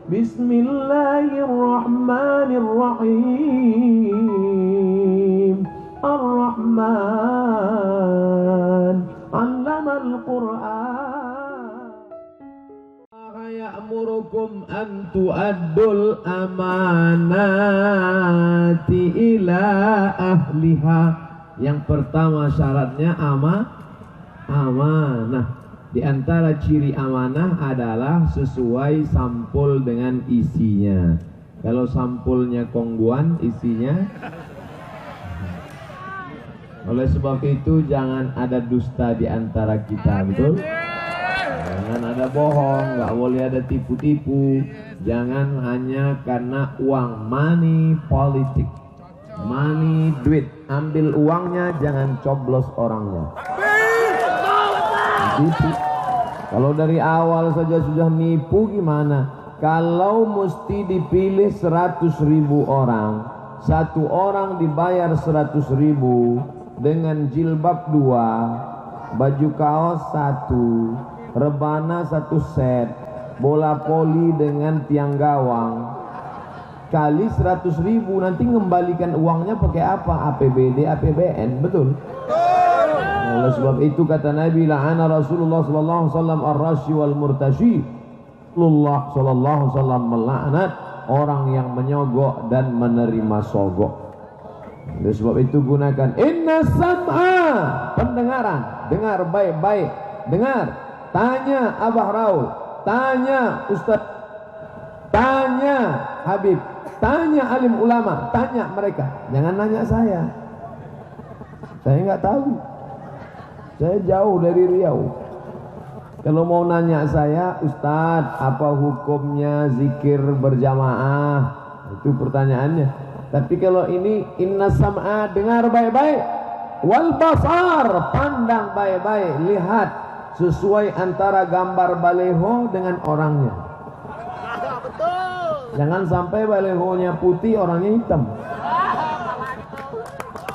Bismillahirrahmanirrahim. Ar-Rahman 'allamal Qur'an. Ya'murukum an tu'addul amanati ila ahliha. Yang pertama syaratnya amanah. Di antara ciri amanah adalah sesuai sampul dengan isinya. Kalau sampulnya kongguan, isinya. Oleh sebab itu jangan ada dusta di antara kita, betul? Jangan ada bohong, nggak boleh ada tipu-tipu. Jangan hanya karena uang, money politik, money duit. Ambil uangnya, jangan coblos orangnya. Gitu. Kalau dari awal saja sudah nipu gimana? Kalau mesti dipilih 100.000 orang, satu orang dibayar 100.000 dengan jilbab 2, baju kaos 1, rebana 1 set, bola voli dengan tiang gawang, kali 100.000, nanti ngembalikan uangnya pakai apa? APBD, APBN, betul? Oleh sebab itu kata Nabi, la'ana Rasulullah sallallahu alaihi wasallam ar-rashi wal murtashi. Rasulullah sallallahu alaihi wasallam melaknat orang yang menyogok dan menerima sogok. Oleh sebab itu gunakan inna sam'a, pendengaran, dengar baik-baik, dengar. Tanya Abah Raul, tanya Ustaz, tanya Habib, tanya alim ulama, tanya mereka. Jangan nanya saya. Saya nggak tahu. Saya jauh dari Riau. Kalau mau nanya saya, Ustadz, apa hukumnya zikir berjamaah? Itu pertanyaannya. Tapi kalau ini inna sam'a, dengar baik-baik, wal basar, pandang baik-baik, lihat sesuai antara gambar baleho dengan orangnya. Jangan sampai balehonya putih, orangnya hitam.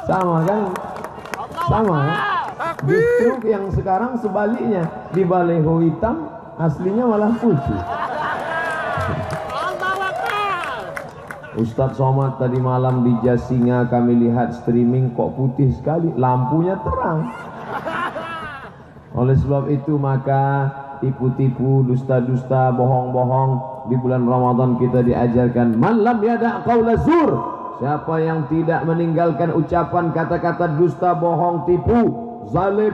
Sama kan? Sama kan? Justru yang sekarang sebaliknya, di baleho hitam, aslinya malah putih. Ustadz Somad tadi malam di Jasinga kami lihat streaming, kok putih sekali, lampunya terang. Oleh sebab itu maka tipu-tipu, dusta-dusta, bohong-bohong di bulan Ramadan kita diajarkan man lam yada' qaula zur. Siapa yang tidak meninggalkan ucapan kata-kata dusta, bohong, tipu, zalim,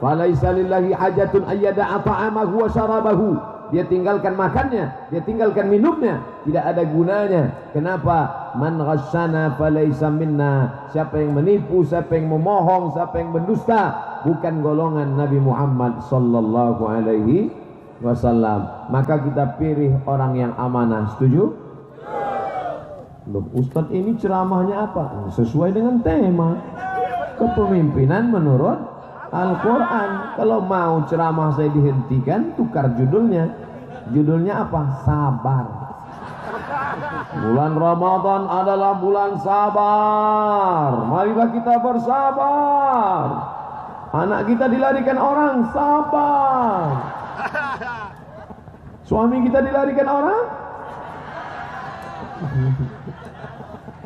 falaisa lillahi hajatun ayyada'a ta'amahu wa syarabahu. Dia tinggalkan makannya, dia tinggalkan minumnya, tidak ada gunanya. Kenapa? Man ghasyana falaisa minna. Siapa yang menipu, siapa yang memohong, siapa yang berdusta, bukan golongan Nabi Muhammad sallallahu alaihi wasallam. Maka kita pilih orang yang amanah. Setuju? Loh, Ustadz ini ceramahnya apa? Sesuai dengan tema kepemimpinan menurut Al-Quran. Kalau mau ceramah saya dihentikan, tukar judulnya. Judulnya apa? Sabar. Bulan Ramadan adalah bulan sabar. Marilah kita bersabar. Anak kita dilarikan orang, sabar. Suami kita dilarikan orang.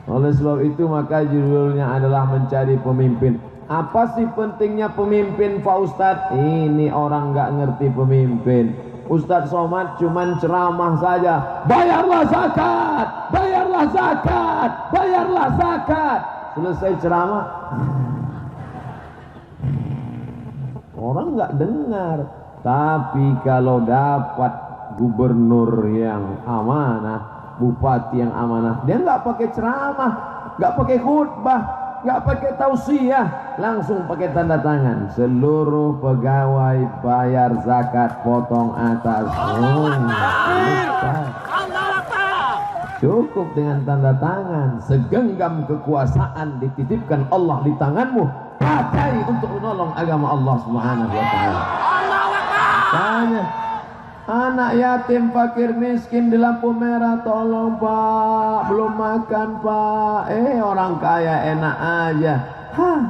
Oleh sebab itu maka judulnya adalah mencari pemimpin. Apa sih pentingnya pemimpin, Pak Ustadz? Ini orang nggak ngerti pemimpin. Ustadz Somad cuman ceramah saja, bayarlah zakat, bayarlah zakat, bayarlah zakat. Selesai ceramah, orang nggak dengar. Tapi kalau dapat gubernur yang amanah, bupati yang amanah, dia nggak pakai ceramah, nggak pakai khutbah, nggak pakai tausiah, langsung pakai tanda tangan. Seluruh pegawai bayar zakat, potong atas. Cukup dengan tanda tangan. Segenggam kekuasaan dititipkan Allah di tanganmu, pakai untuk menolong agama Allah Subhanahu wa taala. Tanya anak yatim, fakir, miskin di lampu merah, tolong Pak, belum makan Pak. Orang kaya enak aja. Hah,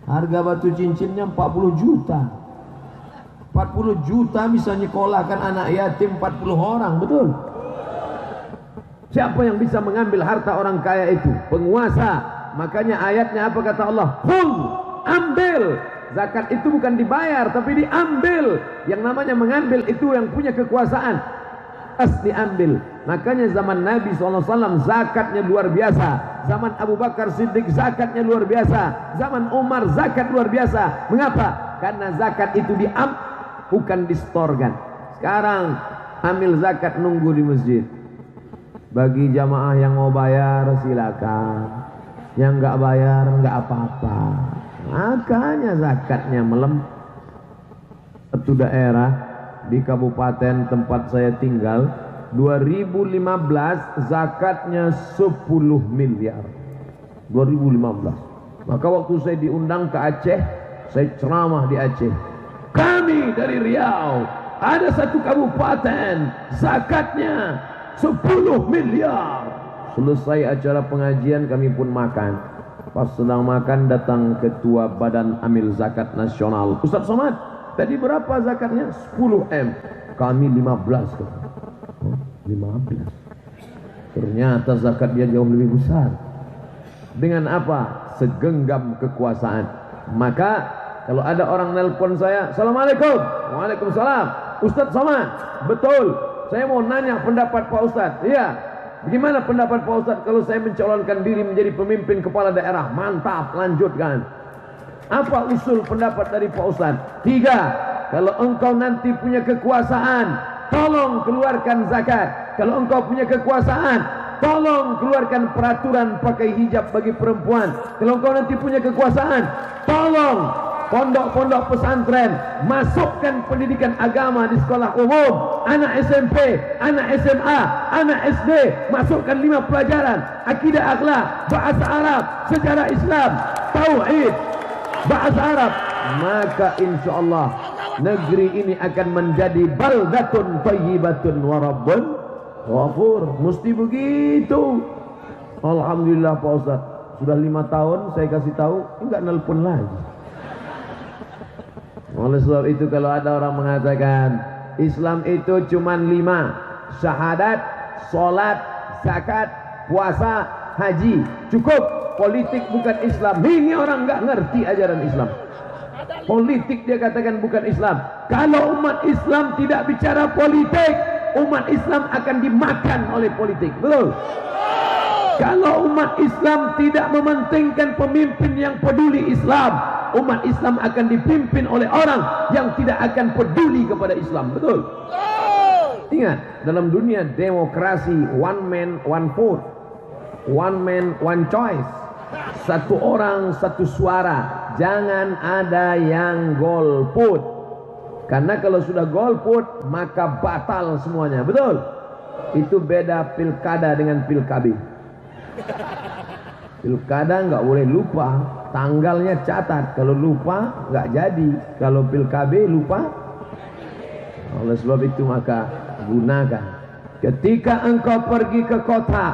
harga batu cincinnya 40 juta. 40 juta bisa nyekolahkan anak yatim 40 orang, betul? Siapa yang bisa mengambil harta orang kaya itu? Penguasa. Makanya ayatnya apa kata Allah? Khudh, ambil. Zakat itu bukan dibayar tapi diambil. Yang namanya mengambil itu yang punya kekuasaan. Diambil. Makanya zaman Nabi SAW zakatnya luar biasa. Zaman Abu Bakar Siddiq zakatnya luar biasa. Zaman Umar zakat luar biasa. Mengapa? Karena zakat itu bukan distorkan. Sekarang ambil zakat nunggu di masjid. Bagi jamaah yang mau bayar silakan, yang nggak bayar nggak apa-apa. Makanya zakatnya satu daerah di kabupaten tempat saya tinggal 2015 zakatnya 10 miliar 2015. Maka waktu saya diundang ke Aceh, saya ceramah di Aceh. Kami dari Riau ada satu kabupaten zakatnya 10 miliar. Selesai acara pengajian kami pun makan. Pas sedang makan datang ketua Badan Amil Zakat Nasional. Ustaz Somad, tadi berapa zakatnya? 10 M. Kami 15. 15. Ternyata zakat dia jauh lebih besar. Dengan apa? Segenggam kekuasaan. Maka kalau ada orang nelpon saya, Assalamualaikum. Waalaikumsalam. Ustaz Somad, betul. Saya mau nanya pendapat Pak Ustadz. Iya. Bagaimana pendapat Pak Ustadz kalau saya mencalonkan diri menjadi pemimpin kepala daerah? Mantap, lanjutkan. Apa usul pendapat dari Pak Ustadz? 3. Kalau engkau nanti punya kekuasaan, tolong keluarkan zakat. Kalau engkau punya kekuasaan, tolong keluarkan peraturan pakai hijab bagi perempuan. Kalau engkau nanti punya kekuasaan, tolong pondok-pondok pesantren masukkan pendidikan agama di sekolah umum. Anak SMP, anak SMA, anak SD masukkan 5 pelajaran: akidah, akhlak, bahasa Arab, sejarah Islam, tauhid, bahasa Arab. Maka insyaallah negeri ini akan menjadi baldatun thayyibatun wa rabbun ghafur. Mesti begitu. Alhamdulillah Pak Ustaz, sudah 5 tahun saya kasih tahu, enggak nelpon lagi. Oleh sebab itu kalau ada orang mengatakan Islam itu cuma 5: syahadat, sholat, zakat, puasa, haji, cukup. Politik bukan Islam. Ini orang nggak ngerti ajaran Islam. Politik dia katakan bukan Islam. Kalau umat Islam tidak bicara politik, umat Islam akan dimakan oleh politik. Betul? Kalau umat Islam tidak mementingkan pemimpin yang peduli Islam, umat Islam akan dipimpin oleh orang yang tidak akan peduli kepada Islam. Betul? Ingat, dalam dunia demokrasi, one man, one vote, one man, one choice, satu orang, satu suara. Jangan ada yang golput. Karena kalau sudah golput, maka batal semuanya. Betul? Itu beda pilkada dengan pilkabin. Pilkada nggak boleh lupa, tanggalnya catat. Kalau lupa nggak jadi. Kalau pilkada lupa. Oleh sebab itu maka gunakan. Ketika engkau pergi ke kota,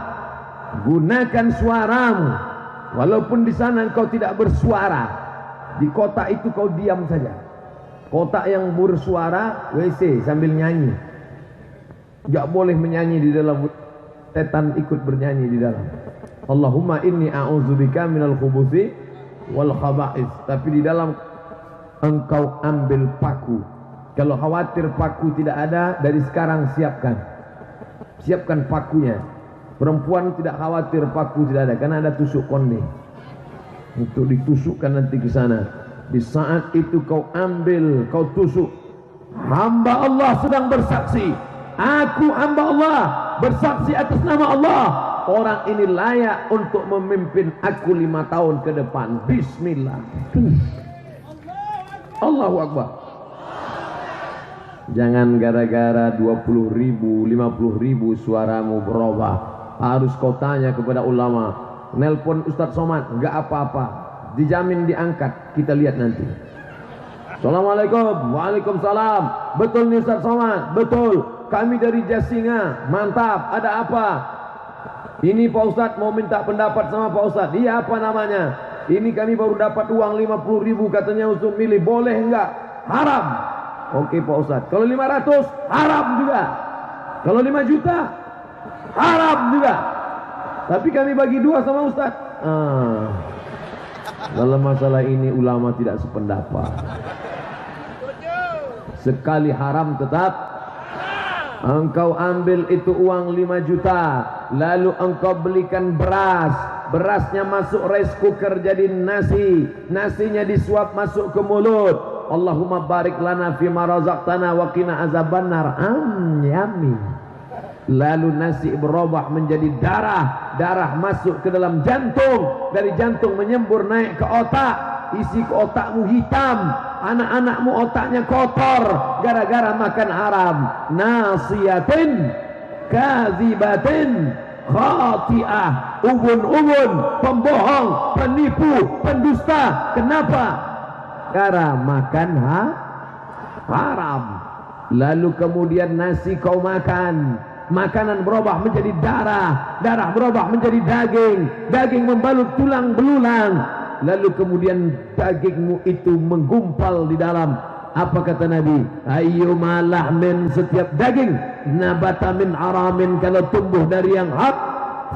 gunakan suaramu. Walaupun di sana engkau tidak bersuara, di kota itu kau diam saja. Kota yang bersuara WC sambil nyanyi. Nggak boleh menyanyi di dalam. Setan ikut bernyanyi di dalam. Allahumma inni a'udzubika minal khubuthi wal khaba'ith. Tapi di dalam engkau ambil paku. Kalau khawatir paku tidak ada, dari sekarang siapkan. Siapkan pakunya. Perempuan tidak khawatir paku tidak ada, karena ada tusuk konde. Untuk ditusukkan nanti ke sana. Di saat itu kau ambil, kau tusuk. Hamba Allah sedang bersaksi. Aku hamba Allah bersaksi atas nama Allah, orang ini layak untuk memimpin aku 5 tahun ke depan. Bismillah. Allahu Akbar. Jangan gara-gara 20.000, 50.000 suaramu berubah. Harus kau tanya kepada ulama. Nelpon Ustaz Somad, enggak apa-apa, dijamin diangkat. Kita lihat nanti. Assalamualaikum. Waalaikumsalam. Betul nih Ustaz Somad? Betul. Kami dari Jasinga. Mantap. Ada apa? Ini Pak Ustadz mau minta pendapat sama Pak Ustadz. Iya, apa namanya? Ini kami baru dapat uang 50.000 katanya untuk milih. Boleh enggak? Haram. Oke Pak Ustadz. Kalau 500 haram juga. Kalau 5 juta haram juga. Tapi kami bagi 2 sama Ustadz. Dalam masalah ini ulama tidak sependapat. Sekali haram tetap. Engkau ambil itu uang 5 juta, lalu engkau belikan beras, berasnya masuk rice cooker jadi nasi, nasinya disuap masuk ke mulut. Allahumma barik lana fima razaqtana wa qina azabannar. Yummy. Lalu nasi berubah menjadi darah, darah masuk ke dalam jantung, dari jantung menyembur naik ke otak, isi ke otakmu hitam, anak-anakmu otaknya kotor gara-gara makan haram. Nasiyatin kadzibatin khati'ah, ubun-ubun, pembohong, penipu, pendusta. Kenapa? Karena makan haram. Lalu kemudian nasi kau makan, makanan berubah menjadi darah, darah berubah menjadi daging, daging membalut tulang belulang. Lalu kemudian dagingmu itu menggumpal di dalam. Apa kata Nabi? Ayyuma lahmin, setiap daging nabata min haramin, kalau tumbuh dari yang hak,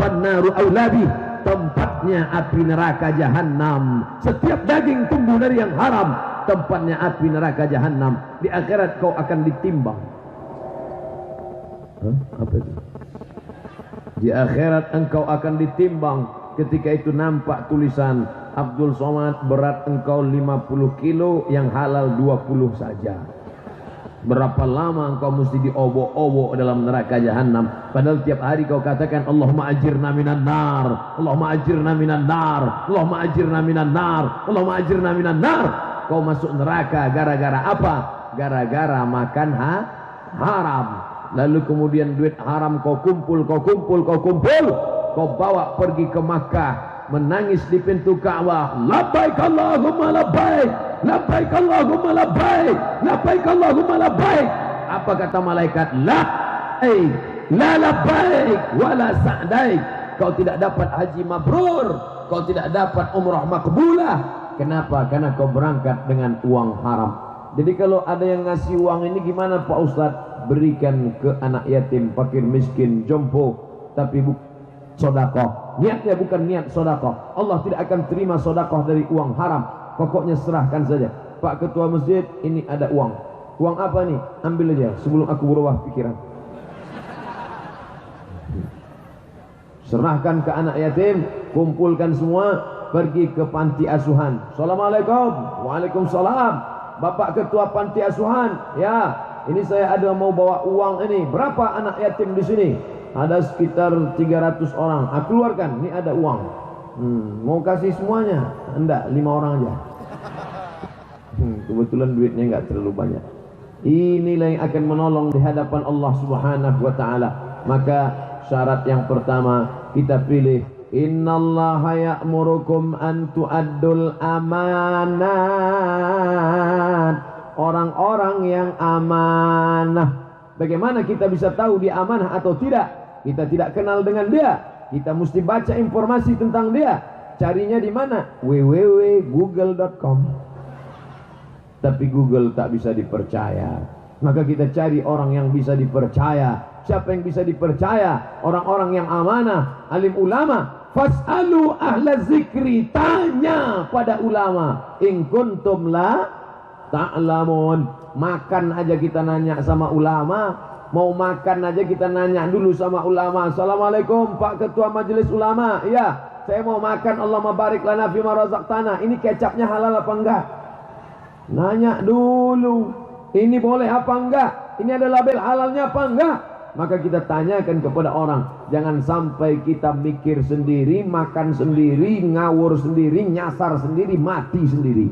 fannaru aulabi, tempatnya api neraka jahanam. Setiap daging tumbuh dari yang haram, tempatnya api neraka jahanam. Di akhirat kau akan ditimbang. Apa itu? Di akhirat engkau akan ditimbang. Ketika itu nampak tulisan, Abdul Somad, berat engkau 50 kilo, yang halal 20 saja. Berapa lama engkau mesti diobok-obok dalam neraka jahanam, padahal tiap hari kau katakan Allahumma ajirna minan nar, Allahumma ajirna minan nar, Allahumma ajirna minan nar, Allahumma ajirna minan nar. Kau masuk neraka gara-gara apa? Gara-gara makan haram. Lalu kemudian duit haram kau kumpul, kau bawa pergi ke Makkah, menangis di pintu Ka'bah, labbaik Allahumma labbaik, labbaik Allahumma labbaik, labbaik Allahumma labbaik. Apa kata malaikat? La labbaik wala sa'daik. Kau tidak dapat haji mabrur, kau tidak dapat umrah makbulah. Kenapa? Karena kau berangkat dengan uang haram. Jadi kalau ada yang ngasih uang ini, gimana Pak Ustadz? Berikan ke anak yatim, fakir miskin, jompo, tapi sodakoh. Niatnya bukan niat sodakoh. Allah tidak akan terima sodakoh dari uang haram. Pokoknya serahkan saja. Pak Ketua Masjid, ini ada uang. Uang apa nih? Ambil aja sebelum aku berubah pikiran. Serahkan ke anak yatim, kumpulkan semua, pergi ke panti asuhan. Assalamualaikum. Waalaikumsalam. Bapak Ketua panti asuhan, ya, ini saya ada mau bawa uang ini. Berapa anak yatim di sini? Ada sekitar 300 orang. Aku keluarkan, ini ada uang. Mau kasih semuanya? Enggak, 5 orang aja. Kebetulan duitnya enggak terlalu banyak. Inilah yang akan menolong di hadapan Allah Subhanahu wa taala. Maka syarat yang pertama kita pilih, innallaha ya'murukum an tu'addul amanat. Orang-orang yang amanah. Bagaimana kita bisa tahu dia amanah atau tidak? Kita tidak kenal dengan dia. Kita mesti baca informasi tentang dia. Carinya di mana? www.google.com. Tapi Google tak bisa dipercaya. Maka kita cari orang yang bisa dipercaya. Siapa yang bisa dipercaya? Orang-orang yang amanah, alim ulama. Fas'alu ahla zikri, tanya pada ulama. In kuntum la ta'lamun. Makan aja kita nanya sama ulama. Mau makan aja kita nanya dulu sama ulama. Assalamualaikum Pak Ketua Majelis Ulama. Iya, saya mau makan, Allahumma barik lana fima razaqtana. Ini kecapnya halal apa enggak? Nanya dulu. Ini boleh apa enggak? Ini ada label halalnya apa enggak? Maka kita tanyakan kepada orang. Jangan sampai kita mikir sendiri, makan sendiri, ngawur sendiri, nyasar sendiri, mati sendiri.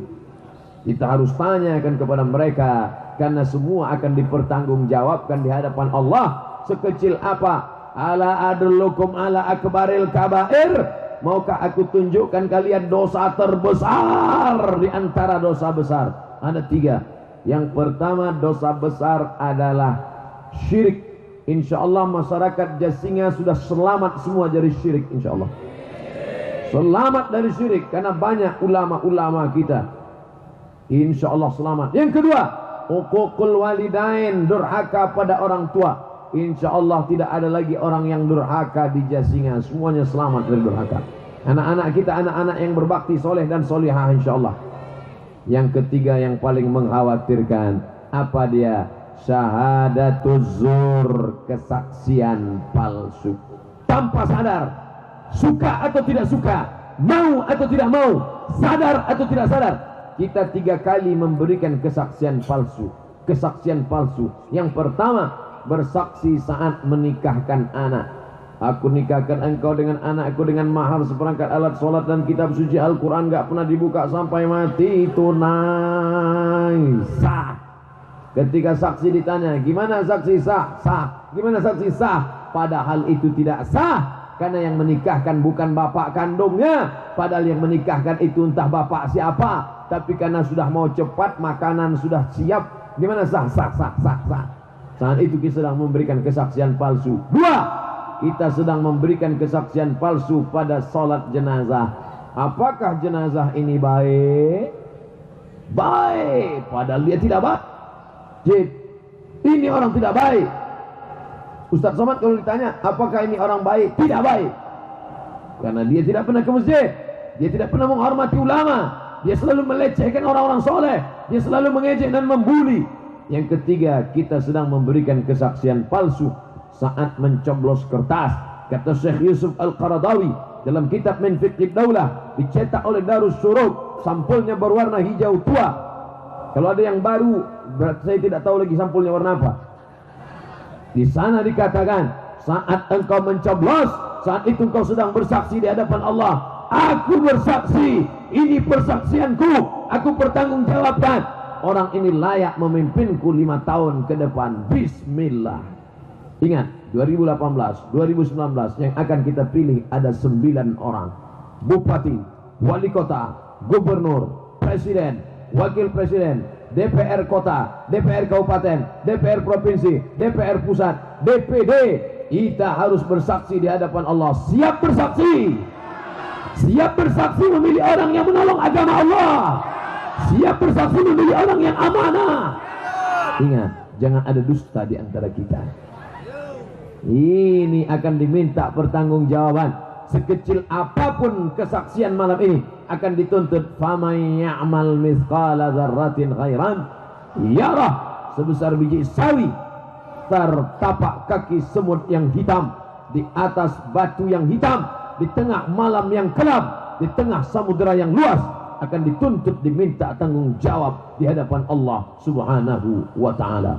Kita harus tanyakan kepada mereka, karena semua akan dipertanggungjawabkan di hadapan Allah. Sekecil apa? Ala adullukum ala akbaril kabair. Maukah aku tunjukkan kalian dosa terbesar di antara dosa besar? Ada 3. Yang pertama, dosa besar adalah syirik. Insya Allah masyarakat Jasinga sudah selamat semua dari syirik. Insya Allah selamat dari syirik, karena banyak ulama-ulama kita. Insya Allah selamat. Yang kedua, uququl walidain, durhaka pada orang tua. Insya Allah tidak ada lagi orang yang durhaka di Jasinga, semuanya selamat dari durhaka. Anak-anak kita anak-anak yang berbakti soleh dan solihah insya Allah. Yang ketiga yang paling mengkhawatirkan, apa dia? Syahadatuz zur, kesaksian palsu. Tanpa sadar, suka atau tidak suka, mau atau tidak mau, sadar atau tidak sadar, kita 3 kali memberikan kesaksian palsu. Kesaksian palsu. Yang pertama, bersaksi saat menikahkan anak. Aku nikahkan engkau dengan anakku dengan mahar seperangkat alat sholat dan kitab suci Al-Quran, gak pernah dibuka sampai mati, tunai, sah. Ketika saksi ditanya, gimana saksi sah? Sah. Gimana saksi sah? Padahal itu tidak sah, karena yang menikahkan bukan bapak kandungnya. Padahal yang menikahkan itu entah bapak siapa, tapi karena sudah mau cepat, makanan sudah siap, gimana sah? Sah, sah, sah, sah. Saat itu kita sedang memberikan kesaksian palsu. 2, kita sedang memberikan kesaksian palsu pada sholat jenazah. Apakah jenazah ini baik? Baik, padahal dia tidak baik. Ini orang tidak baik. Ustaz Somad kalau ditanya, apakah ini orang baik? Tidak baik. Karena dia tidak pernah ke masjid, dia tidak pernah menghormati ulama, dia selalu melecehkan orang-orang soleh, dia selalu mengejek dan membuli. Yang ketiga, kita sedang memberikan kesaksian palsu saat mencoblos kertas. Kata Syekh Yusuf Al-Qaradawi dalam kitab Min Fiqh Daulah, dicetak oleh Darus Suruk, sampulnya berwarna hijau tua. Kalau ada yang baru, berarti saya tidak tahu lagi sampulnya warna apa. Di sana dikatakan, saat engkau mencoblos, saat itu engkau sedang bersaksi di hadapan Allah. Aku bersaksi, ini persaksianku, aku bertanggungjawabkan. Orang ini layak memimpinku 5 tahun ke depan. Bismillah. Ingat, 2018, 2019 yang akan kita pilih ada 9 orang. Bupati, wali kota, gubernur, presiden, wakil presiden, DPR kota, DPR kabupaten, DPR provinsi, DPR pusat, DPD. Kita harus bersaksi di hadapan Allah. Siap bersaksi. Siap bersaksi memilih orang yang menolong agama Allah. Siap bersaksi memilih orang yang amanah. Ingat, jangan ada dusta di antara kita. Ini akan diminta pertanggungjawaban. Sekecil apapun kesaksian malam ini akan dituntut. Faman ya'mal mithqala dzarratin khairan yarah. Sebesar biji sawi tertapak kaki semut yang hitam di atas batu yang hitam, di tengah malam yang gelap, di tengah samudera yang luas, akan dituntut diminta tanggung jawab di hadapan Allah Subhanahu wa ta'ala.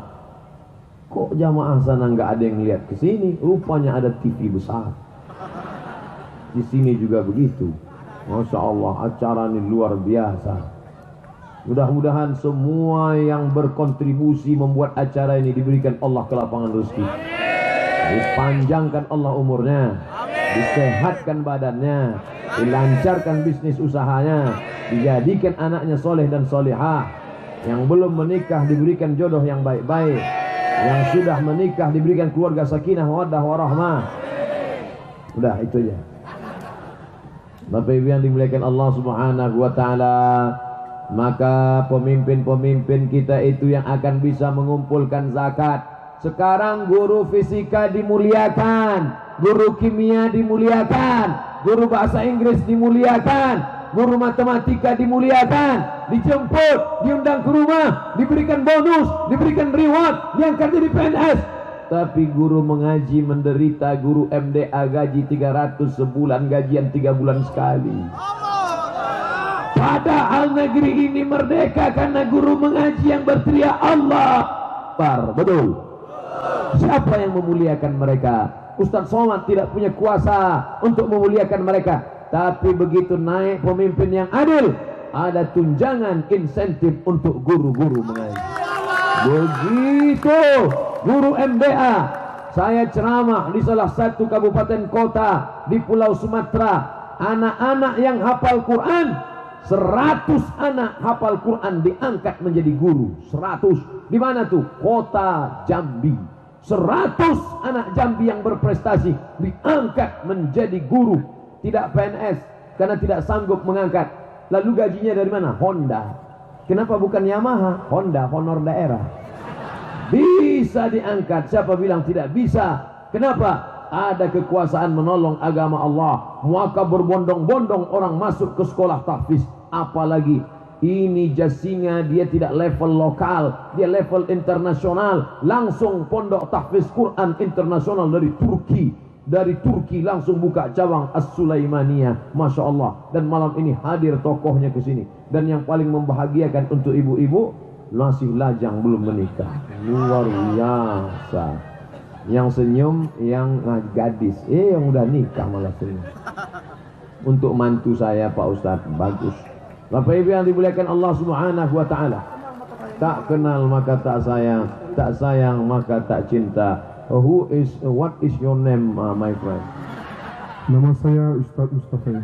Kok jamaah sana nggak ada yang lihat ke sini? Rupanya ada TV besar. Di sini juga begitu. Masya Allah, acara ini luar biasa. Mudah-mudahan semua yang berkontribusi membuat acara ini diberikan Allah kelapangan rezeki. Dipanjangkan Allah umurnya, disehatkan badannya, dilancarkan bisnis usahanya, dijadikan anaknya soleh dan solehah. Yang belum menikah diberikan jodoh yang baik-baik, yang sudah menikah diberikan keluarga sakinah mawaddah warahmah. Udah itu aja. Bapak Ibu yang dimuliakan Allah Subhanahu wa ta'ala, maka pemimpin-pemimpin kita itu yang akan bisa mengumpulkan zakat. Sekarang guru fisika dimuliakan, guru kimia dimuliakan, guru bahasa Inggris dimuliakan, guru matematika dimuliakan, dijemput, diundang ke rumah, diberikan bonus, diberikan reward, diangkat jadi PNS. Tapi guru mengaji menderita, guru MDA gaji 300 sebulan, gajian 3 bulan sekali. Padahal negeri ini merdeka karena guru mengaji yang berteriak Allah Akbar. Betul. Siapa yang memuliakan mereka? Ustaz Somad tidak punya kuasa untuk memuliakan mereka. Tapi begitu naik pemimpin yang adil, ada tunjangan insentif untuk guru-guru mengaji. Begitu guru MDA. Saya ceramah di salah satu kabupaten kota di Pulau Sumatera. Anak-anak yang hafal Quran, 100 anak hafal Quran diangkat menjadi guru. 100. Di mana tuh? Kota Jambi. 100 anak Jambi yang berprestasi diangkat menjadi guru. Tidak PNS karena tidak sanggup mengangkat. Lalu gajinya dari mana? Honda. Kenapa bukan Yamaha? Honda, honor daerah. Bisa diangkat. Siapa bilang tidak bisa? Kenapa? Ada kekuasaan menolong agama Allah, maka berbondong-bondong orang masuk ke sekolah tahfiz. Apalagi ini Jasinga, dia tidak level lokal, dia level internasional. Langsung pondok tahfiz Quran internasional dari Turki. Dari Turki langsung buka cabang As-Sulaimaniyah. Masya Allah. Dan malam ini hadir tokohnya ke sini. Dan yang paling membahagiakan untuk ibu-ibu, masih lajang belum menikah. Luar biasa. Yang senyum, yang gadis, yang udah nikah malah senyum. Untuk mantu saya Pak Ustadz, bagus. Bapak Ibu yang dimuliakan Allah Subhanahu wa Ta'ala, tak kenal maka tak sayang, tak sayang maka tak cinta. What is your name, my friend? Nama saya Ustadz Mustafa.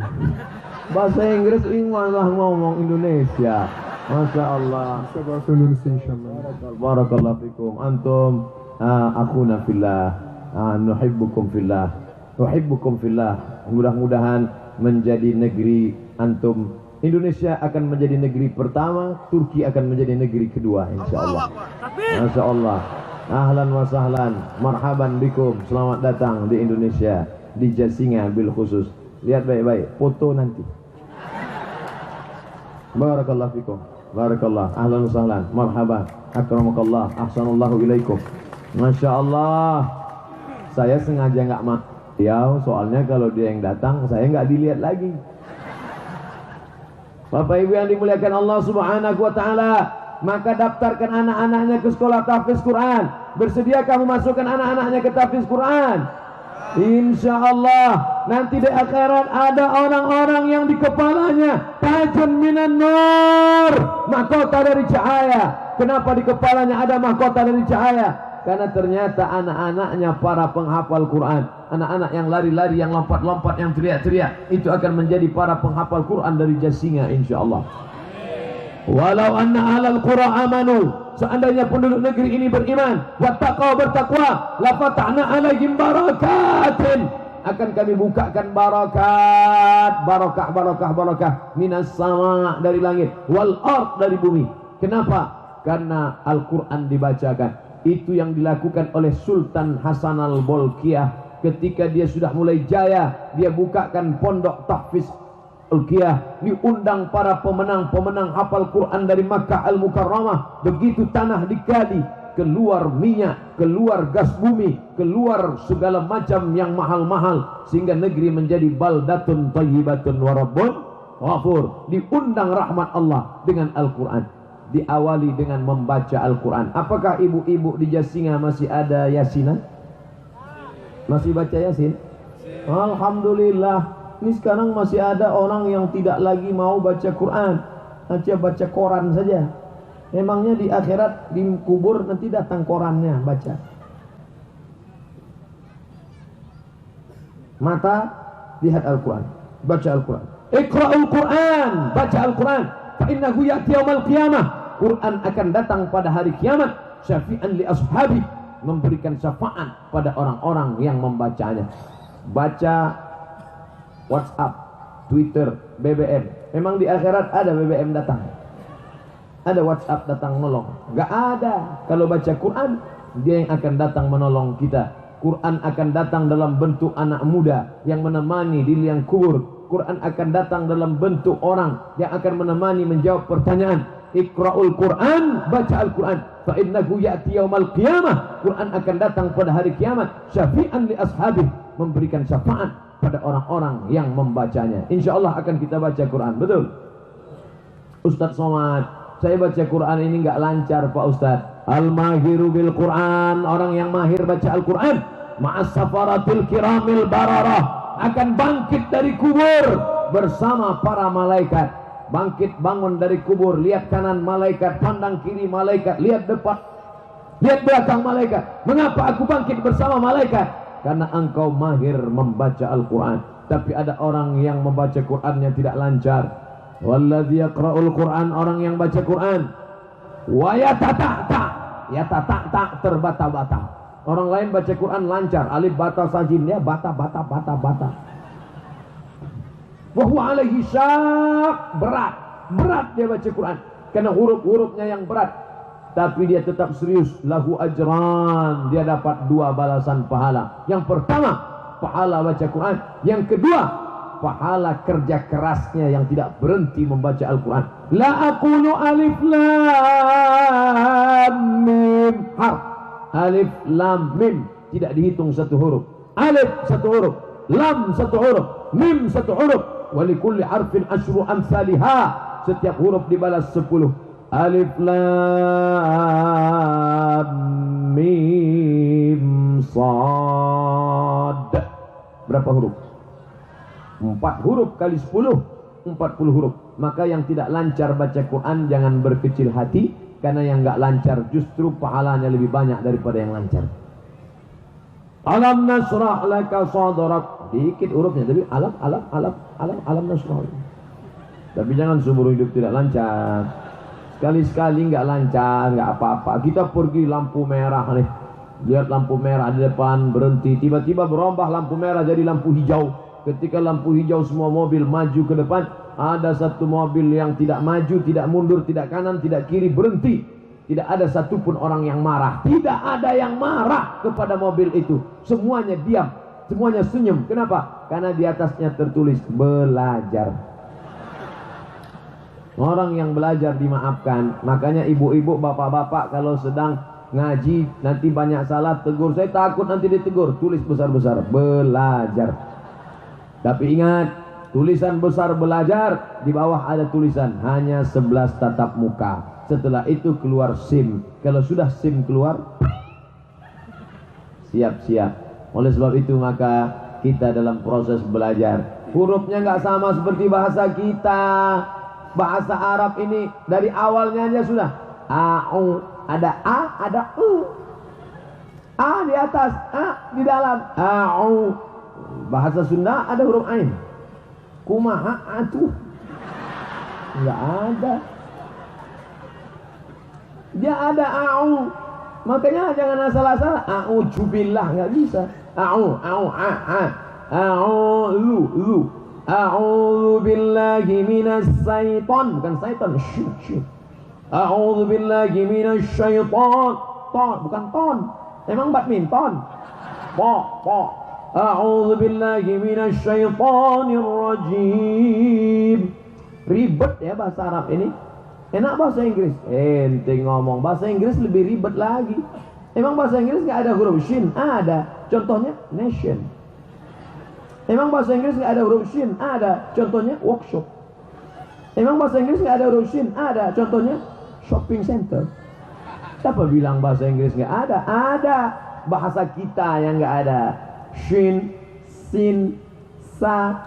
Bahasa Inggris malah ngomong Indonesia. Masya Allah. Bisa bahasa Indonesia insyaallah. Barakallahu fikum. Antum akhuna fillah, nuhibbukum fillah, nuhibbukum fillah. Mudah-mudahan menjadi negeri antum, Indonesia akan menjadi negeri pertama, Turki akan menjadi negeri kedua insyaallah. Masya Allah. Ahlan wa sahlan, marhaban bikum. Selamat datang di Indonesia, di Jasinga bil khusus. Lihat baik-baik foto nanti. Barakallahu fikum. Barakallah. Ahlan wa sahlan, marhaban. Akramakallah, ahsanallahu ilaikum. Masya Allah. Saya sengaja nggak ya, soalnya kalau dia yang datang saya nggak dilihat lagi. Bapak Ibu yang dimuliakan Allah Subhanahu wa Ta'ala, maka daftarkan anak-anaknya ke sekolah tahfiz Quran. Bersedia kamu masukkan anak-anaknya ke tahfiz Quran? Insya Allah nanti di akhirat ada orang-orang yang di kepalanya tajun minan nur, mahkota dari cahaya. Kenapa di kepalanya ada mahkota dari cahaya? Karena ternyata anak-anaknya para penghafal Quran. Anak-anak yang lari-lari, yang lompat-lompat, yang teriak-teriak, itu akan menjadi para penghafal Quran dari Jasinga insyaallah. Walau anna ahlal qura amanu, seandainya penduduk negeri ini beriman, wattaqau, bertakwa, la fatahna alaihim barakatin, akan kami bukakan barakat, barakah minas sama, dari langit, wal ard, dari bumi. Kenapa? Karena Al-Quran dibacakan. Itu yang dilakukan oleh Sultan Hasan al-Bolkiah ketika dia sudah mulai jaya. Dia bukakan pondok tahfiz Bolkiah, diundang para pemenang-pemenang hafal Quran dari Makkah al-Mukarramah. Begitu tanah dikali, keluar minyak, keluar gas bumi, keluar segala macam yang mahal-mahal, sehingga negeri menjadi baldatun thayyibatun wa rabbun ghafur. Diundang rahmat Allah dengan Al-Quran. Diawali dengan membaca Al-Quran. Apakah ibu-ibu di Jasinga masih ada yasinan? Masih baca yasin? Alhamdulillah. Ini sekarang masih ada orang yang tidak lagi mau baca Quran, hanya baca koran saja. Memangnya di akhirat, di kubur nanti datang korannya baca. Mata lihat Al-Quran, baca Al-Quran. Iqra'ul Quran, baca Al-Quran. Fa innahu ya'ti yaumal qiyamah, Quran akan datang pada hari kiamat, syafi'an li ashabi, memberikan syafaat pada orang-orang yang membacanya. Baca WhatsApp, Twitter, BBM. Memang di akhirat ada BBM datang? Ada WhatsApp datang menolong? Gak ada. Kalau baca Quran, dia yang akan datang menolong kita. Quran akan datang dalam bentuk anak muda yang menemani di liang kubur. Quran akan datang dalam bentuk orang yang akan menemani menjawab pertanyaan. Iqra'ul Quran, baca Al-Quran. Fa innahu ya'ti yaumal qiyamah, Quran akan datang pada hari kiamat, syafi'an li ashabih, memberikan syafaat pada orang-orang yang membacanya. Insyaallah akan kita baca Quran, betul? Ustaz Somad, saya baca Quran ini nggak lancar Pak Ustaz. Al-mahiru bil Quran, orang yang mahir baca Al-Quran, ma'as safaratil kiramil bararah, akan bangkit dari kubur bersama para malaikat. Bangkit, bangun dari kubur, lihat kanan malaikat, pandang kiri malaikat, lihat depan, lihat belakang malaikat. Mengapa aku bangkit bersama malaikat? Karena engkau mahir membaca Al-Quran. Tapi ada orang yang membaca Qurannya tidak lancar. Walladzi yaqra'ul Quran, orang yang baca Quran, wa yatata'ta, yatata'ta, terbata-bata. Orang lain baca Quran lancar, alif bata sajim, dia bata. Wa huwa alaihi syak, berat dia baca Quran. karena huruf-hurufnya yang berat, tapi dia tetap serius, lahu ajran, dia dapat 2 balasan pahala. Yang pertama, pahala baca Quran. Yang kedua, pahala kerja kerasnya yang tidak berhenti membaca Al-Quran. La aqulu alif lam mim harf. Alif lam mim tidak dihitung satu huruf. Alif satu huruf, lam satu huruf, mim satu huruf. Walikulli harfin asyru amsalihha. Setiap huruf dibalas 10. Alif lam mim sad. Berapa huruf? 4 huruf kali 10, 40 huruf. Maka yang tidak lancar baca Quran jangan berkecil hati, karena yang enggak lancar justru pahalanya lebih banyak daripada yang lancar. Alam nasrah laka sadrak. Dikit hurufnya, tapi alam nasrah. Tapi jangan seumur hidup tidak lancar. Sekali-sekali enggak lancar, enggak apa-apa. Kita pergi lampu merah nih, lihat lampu merah di depan, berhenti, tiba-tiba berubah lampu merah jadi lampu hijau. Ketika lampu hijau semua mobil maju ke depan, ada satu mobil yang tidak maju, tidak mundur, tidak kanan, tidak kiri, berhenti. Tidak ada satupun orang yang marah. Tidak ada yang marah kepada mobil itu. Semuanya diam, semuanya senyum. Kenapa? Karena di atasnya tertulis belajar. Orang yang belajar dimaafkan. Makanya ibu-ibu, bapak-bapak kalau sedang ngaji nanti banyak salah, tegur. Saya takut nanti ditegur. Tulis besar-besar belajar. Tapi ingat, tulisan besar belajar, di bawah ada tulisan hanya 11 tatap muka. Setelah itu keluar SIM. Kalau sudah SIM keluar, siap-siap. Oleh sebab itu maka kita dalam proses belajar, hurufnya nggak sama seperti bahasa kita. Bahasa Arab ini dari awalnya aja sudah a'u, ada a, ada u. A di atas, a di dalam. A'u. Bahasa Sunda ada huruf ain. Kumaha atuh? Enggak ada. Dia ada a'u. Makanya jangan asal-asal a'udzubillah, enggak bisa. A'u, lu. A'udzu billahi minas syaitan, bukan syaitan. A'udzu billahi minasy syaitan. Ton, bukan ton. Emang badminton. Po. A'udzu billahi minasy syaithanir rajim. Ribet ya bahasa Arab ini. Enak bahasa Inggris. Ente ngomong bahasa Inggris lebih ribet lagi. Emang bahasa Inggris enggak ada huruf shin? Ada. Contohnya nation. Emang bahasa Inggris enggak ada huruf shin? Ada. Contohnya workshop. Emang bahasa Inggris enggak ada huruf shin? Ada. Contohnya shopping center. Siapa bilang bahasa Inggris enggak ada? Ada. Bahasa kita yang enggak ada. Shin, sin, sa,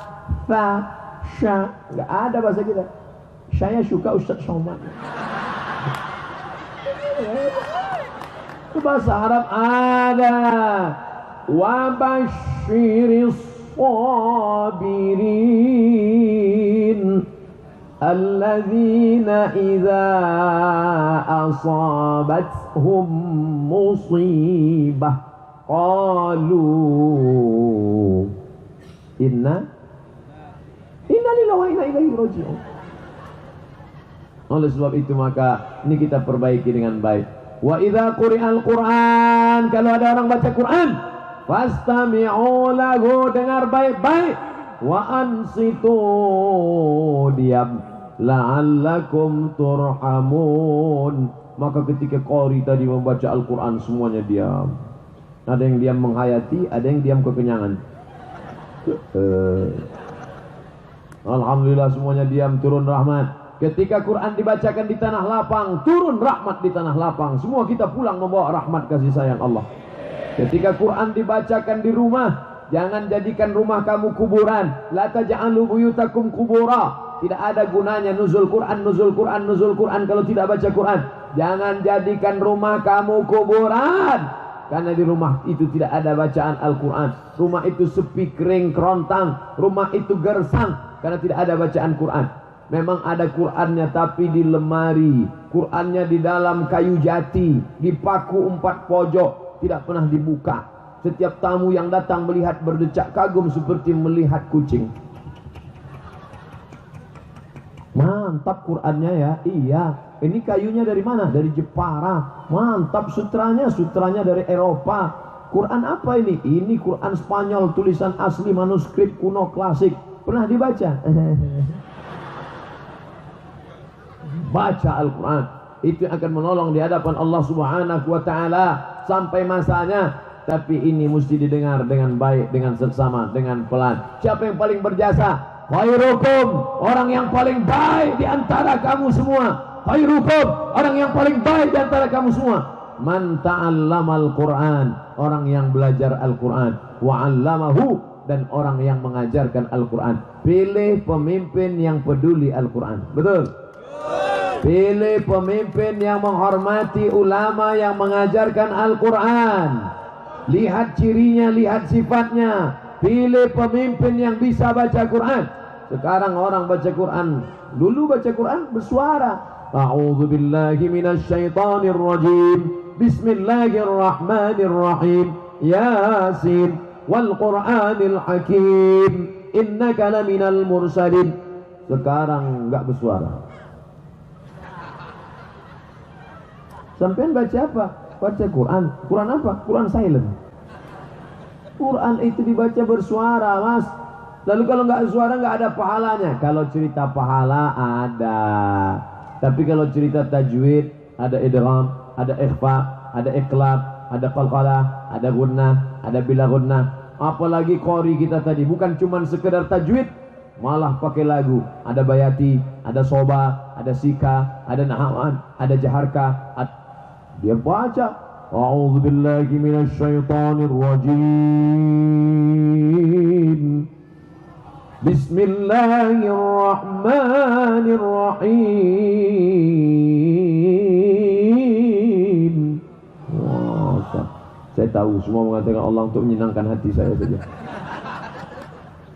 fa, sha. Enggak ada bahasa kita. Saya suka Ustaz Somad. Bahasa Arab ada. Wa basyiris sabirin alladzina idza asabathum musibah qalu inna lillahi wa inna ilaihi raji'un. Oleh sebab itu maka ini kita perbaiki dengan baik. Wa idza quri'al Qur'an, kalau ada orang baca Quran, fastami'u lahu, dengar baik-baik. Wa ansitu, diam. La'allakum turhamun. Maka ketika qari tadi membaca Al-Quran semuanya diam. Ada yang diam menghayati, ada yang diam kekenyangan. Alhamdulillah semuanya diam, turun rahmat. Ketika Quran dibacakan di tanah lapang, turun rahmat di tanah lapang. Semua kita pulang membawa rahmat kasih sayang Allah. Ketika Quran dibacakan di rumah, jangan jadikan rumah kamu kuburan. La taj'alu buyutakum kubura. Tidak ada gunanya nuzul Quran kalau tidak baca Quran. Jangan jadikan rumah kamu kuburan, karena di rumah itu tidak ada bacaan Al-Quran. Rumah itu sepi, kering, kerontang. Rumah itu gersang karena tidak ada bacaan Quran. Memang ada Qurannya tapi di lemari. Qurannya di dalam kayu jati, dipaku 4 pojok, tidak pernah dibuka. Setiap tamu yang datang melihat berdecak kagum seperti melihat kucing. Mantap Qurannya ya. Iya, Ini kayunya dari mana? Dari Jepara. Mantap, sutranya dari Eropa. Quran apa ini? Ini Quran Spanyol, tulisan asli manuskrip kuno klasik. Pernah dibaca? Baca Al-Quran. Itu yang akan menolong di hadapan Allah Subhanahu wa Ta'ala sampai masanya. Tapi ini mesti didengar dengan baik, dengan seksama, dengan pelan. Siapa yang paling berjasa? Khairukum, orang yang paling baik di antara kamu semua. Khairukum, orang yang paling baik di antara kamu semua. Man ta'allamal Qur'an, orang yang belajar Al-Quran. Wa 'allamahu, dan orang yang mengajarkan Al-Quran. Pilih pemimpin yang peduli Al-Quran. Betul? Pilih pemimpin yang menghormati ulama yang mengajarkan Al-Quran. Lihat cirinya, lihat sifatnya. Pilih pemimpin yang bisa baca Quran. Sekarang orang baca Quran, dulu baca Quran bersuara. A'udzu billahi minasyaitonir rajim. Bismillahirrahmanirrahim. Yasin wal Qur'anil hakim. Innaka laminal mursalin. Sekarang enggak bersuara. Sampean baca apa? Baca Quran. Quran apa? Quran silent. Quran itu dibaca bersuara, Mas. Lalu kalau nggak suara nggak ada pahalanya. Kalau cerita pahala ada. Tapi kalau cerita tajwid, ada idgham, ada ikhfa, ada iqlab, ada qalqalah, ada gunnah, ada bila gunnah. Apalagi qori kita tadi bukan cuma sekedar tajwid, malah pakai lagu. Ada bayati, ada soba, ada sika, ada nahawan, ada jaharka. Dia baca, a'udzu billahi minasyaitonir rajim. Bismillahirrahmanirrahim. Saya tahu semua mengatakan Allah untuk menyenangkan hati saya saja.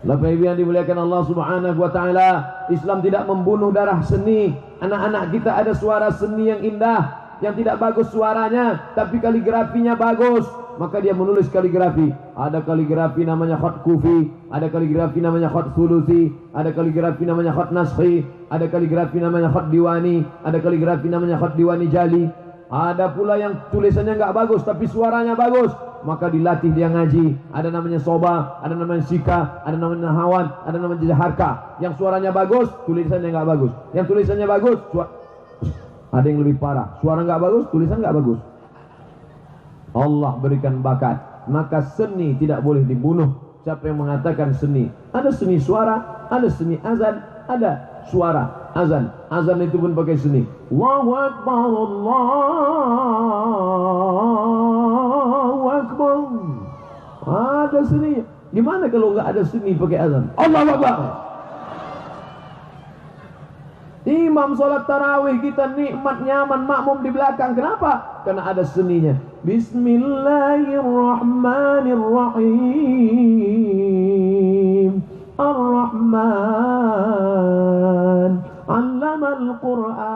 Bapak Ibu yang dimuliakan Allah Subhanahu wa Ta'ala, Islam tidak membunuh darah seni. Anak-anak kita ada suara seni yang indah, yang tidak bagus suaranya, tapi kaligrafinya bagus, maka dia menulis kaligrafi. Ada kaligrafi namanya khat kufi, ada kaligrafi namanya khat sulusi, ada kaligrafi namanya khat naskhi, ada kaligrafi namanya khat diwani, ada kaligrafi namanya khat diwani jali. Ada pula yang tulisannya nggak bagus tapi suaranya bagus, maka dilatih dia ngaji. Ada namanya soba, ada namanya sika, ada namanya nahawan, ada namanya jaharka. Yang suaranya bagus, tulisannya nggak bagus. Yang tulisannya bagus, ada yang lebih parah, suara nggak bagus, tulisan nggak bagus. Allah berikan bakat, maka seni tidak boleh dibunuh. Siapa yang mengatakan seni? Ada seni suara, ada seni azan, ada suara azan. Azan itu pun pakai seni. Allahu Akbar, Allahu Akbar. Ada seni. Gimana kalau nggak ada seni pakai azan? Allahu Akbar. Imam sholat tarawih kita nikmat, nyaman, makmum di belakang. Kenapa? Karena ada seninya. Bismillahirrahmanirrahim. Ar-Rahman 'allamal Qur'an.